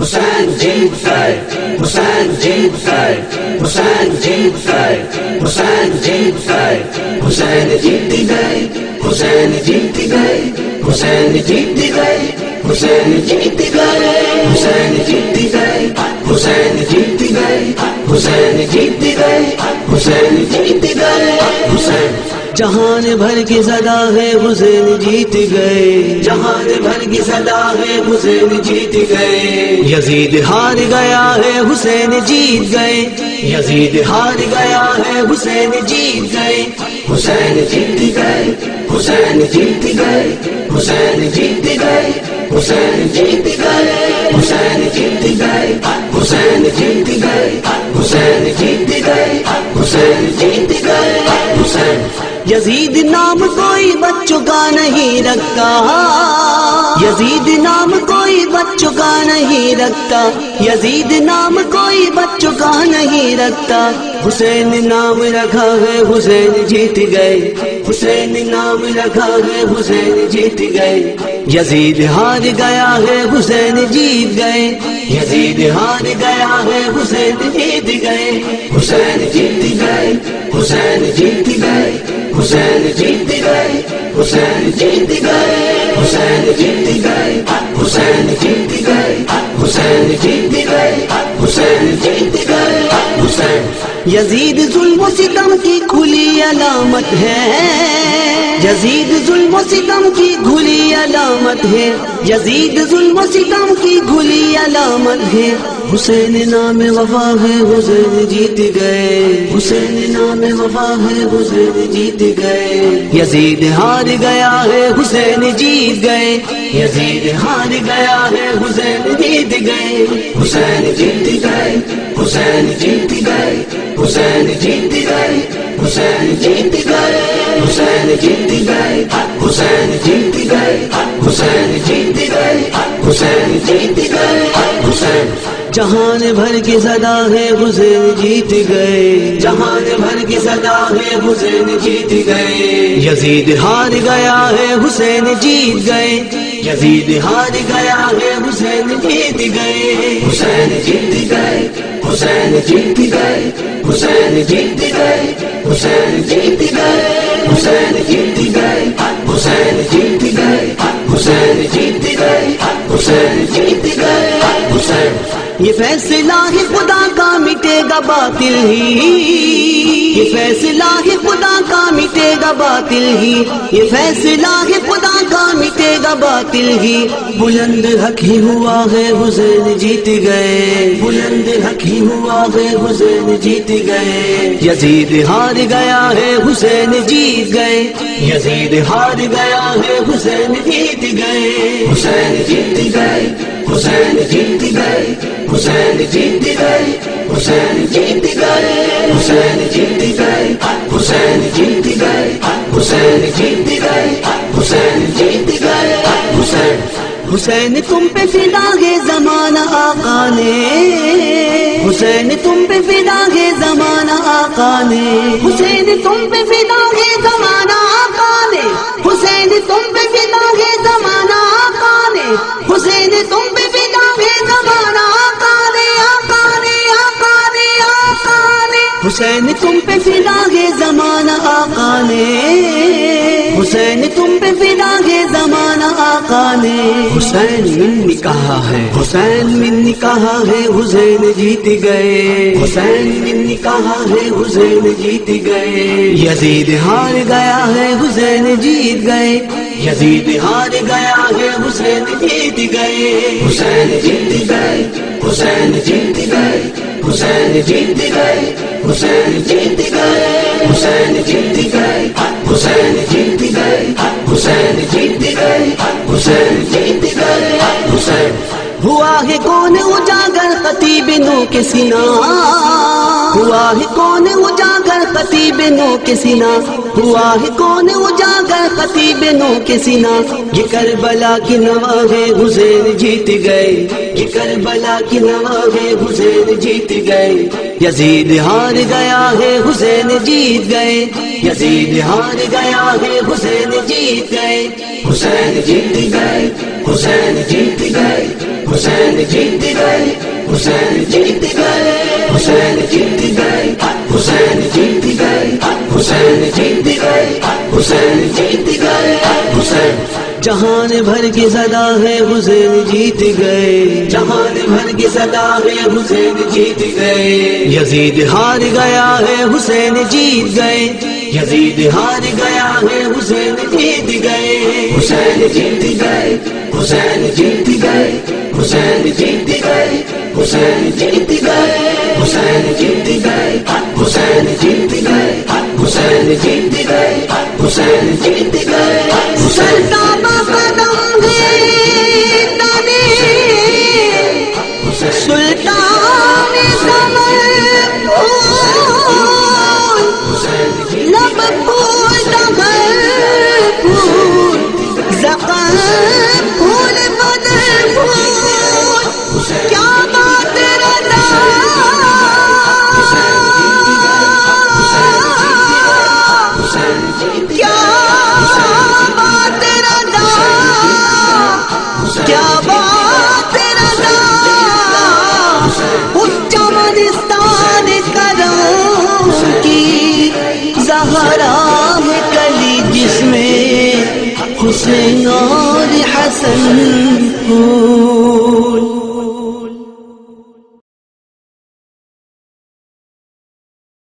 حسین جیت گئے، حسین جیت گئے، حسین جیت گئے، حسین جیت گئے، حسین جیت گئے، حسین جیت گئے، حسین جیت گئے، حسین جیت گئے، حسین جیت گئے، حسین جیت گئے، حسین جیت گئے، حسین جیت گئے، حسین جہان بھر کی صدا ہے حسین جیت گئے، جہان بھر کی صدا ہے حسین جیت گئے، یزید ہار گیا ہے حسین جیت گئے، یزید ہار گیا ہے حسین جیت گئے، حسین جیت گئے، حسین جیت گئے، حسین جیت گئے، حسین جیت گئے، حسین جیت گئے، حسین جیت گئے، حسین جیت گئے، حسین جیت گئے، حسین یزید نام کوئی بچوں کا نہیں رکھتا، یزید نام کوئی بچوں کا نہیں رکھتا، یزید نام کوئی بچوں کا نہیں رکھتا، حسین نام رکھا ہے حسین جیت گئے، حسین نام رکھا ہے حسین جیت گئے، یزید ہار گیا ہے حسین جیت گئے، یزید ہار گیا ہے حسین جیت گئے، حسین جیت گئے، حسین جیت گئے، حسین جیت گئے، حسین جیت گئے، حسین جیت گئے، حسین جیت گئے، حسین جیت گئے، حسین جیت گئے، حسین یزید ظلم و ستم کی کھلی علامت ہے، یزید ظلم و ستم کی کھلی علامت ہے، یزید ظلم و ستم کی کھلی علامت ہے، حسین نام وفا ہے حسین جیت گئے، حسین نام وفا ہے حسین جیت گئے، یزید ہار گیا ہے حسین جیت گئے، یزید ہار گیا ہے حسین جیت گئے، حسین جیت گئے، حسین جیت گئے، حسین جیت گئے، حسین جیت گئے، حسین جیت گئے، حسین جیت گئے، حسین جیت گئے، حسین جیت گئے، حسین جہان بھر کی صدا ہے حسین جیت گئے، جہان بھر کی صدا ہے حسین جیت گئے، یزید ہار گیا ہے حسین جیت گئے، یزید ہار گیا ہے حسین جیت گئے، حسین جیت گئے، حسین جیت گئے، حسین جیت گئے، حسین جیت گئے، حسین جیت گئے، حسین جیت گئے، حسین جیت گئے، حسین جیت گئے، حسین یہ فیصلہ ہے خدا کا مٹے گا باطل ہی، یہ فیصلہ ہے خدا کا مٹے گا باطل ہی، یہ فیصلہ ہے خدا کا مٹے گا باطل ہی، بلند حق ہی ہوا ہے حسین جیت گئے، بلند حق ہی ہوا ہے حسین جیت گئے، یزید ہار گیا ہے حسین جیت گئے، یزید ہار گیا ہے حسین جیت گئے، حسین جیت گئے، حسین جیت گئے، حسین جیت گئے، حسین جیت گئے، حسین جیت گئے، حسین جیت گئے، حسین جیت گئے، حسین جیت گئے، حسین حسین تم پہ فدا ہے زمانہ آقا نے، حسین تم پہ فدا ہے زمانہ آقا نے، حسین تم پہ فدا ہے زمانہ آقا نے، حسین تم پہ فدا ہے زمانہ آقا نے، حسین تم پہ فدا ہے زمانہ آقا نے، آقا نے، آقا نے، آقا نے، حسین تم پہ فدا ہے زمانہ آقا نے، حسین تم پہ فدا ہے زمانہ آقا نے، حسین من نے کہا ہے، حسین من نے کہا ہے حسین جیت گئے، حسین من نے کہا ہے حسین جیت گئے، یزید ہار گیا ہے حسین جیت گئے، یزید ہار گیا ہے حسین جیت گئے، حسین جیت گئے، حسین جیت گئے، حسین جیت گئے، حسین جیت گئے، حسین جیت گئے، حسین جیت گئے، حسین جیت گئے، حسین جیت گئے، حسین ہوا ہے کون اجاگر خطیب نو کے سینہ، ہوا ہے کون اجاگر خطیب نو کے سینہ، ہوا ہے کون اجاگر خطیب نو کے سینہ، یہ کربلا کی نواح ہے حسین جیت گئے، یہ کربلا کی نواح ہے حسین جیت گئے، یزید ہار گیا ہے حسین جیت گئے، یزید ہار گیا ہے حسین جیت گئے، حسین جیت گئے، حسین جیت گئے، حسین جیت گئے، حسین جیت گئے، حسین جیت گئے، حسین جیت گئے، حسین جیت گئے، حسین جیت گئے، حسین جہان بھر کی صدا ہے حسین جیت گئے، جہان بھر کی صدا ہے حسین جیت گئے، یزید ہار گیا ہے حسین جیت گئے، یزید ہار گیا ہے حسین جیت گئے، حسین جیت گئے، حسین جیت گئے، حسین جیت گئے، حسین جیت گئے، حسین جیت گئے، حسین جیت گئے، حسین جیت گئے، حسین جیت گئے، حسین سلطان سمر لب پھول دغل پھول زخم پھول بدل پھول کیا بات رضا کیا بات رضا کیا بات رضا اس چمنستان کرم کی زہرا ہے کلی جس میں حسین اور حسن پھول